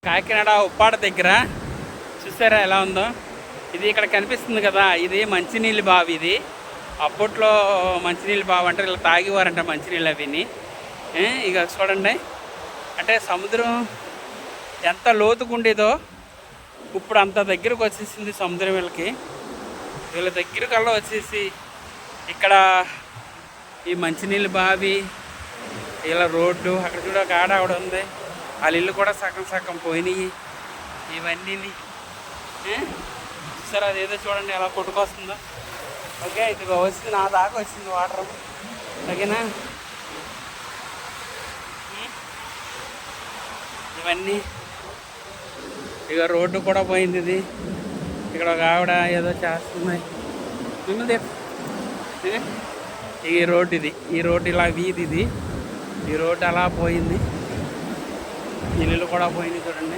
కాకినాడ ఉప్పాడ దగ్గర చూసారా ఎలా ఉందో. ఇది ఇక్కడ కనిపిస్తుంది కదా, ఇది మంచినీళ్ళు బావి. ఇది అప్పట్లో మంచినీళ్ళు బావి అంటే ఇలా తాగేవారంట మంచినీళ్ళు అవిని. ఇక చూడండి, అంటే సముద్రం ఎంత లోతుకుండేదో ఇప్పుడు అంత దగ్గరకు వచ్చేసింది సముద్రం. వీళ్ళ దగ్గరకల్లా వచ్చేసి ఇక్కడ ఈ మంచినీళ్ళు బావి, ఇలా రోడ్డు, అక్కడ చూడ ఒక ఆవిడ ఉంది, వాళ్ళ ఇల్లు కూడా సగం సగం పోయినాయి ఇవన్నీ. సరే అదేదో చూడండి ఎలా కొట్టుకొస్తుందో. ఓకే, ఇది వచ్చింది, నా దాకా వచ్చింది వాటర్. ఓకేనా, ఇవన్నీ ఇక రోడ్డు కూడా పోయింది. ఇది ఇక్కడ ఒక ఆవిడ ఏదో చేస్తుంది. ఈ రోడ్డు, ఈ రోడ్డు ఇలా వీధి, ఈ రోడ్డు అలా పోయింది, ఇల్లు కూడా పోయింది చూడండి.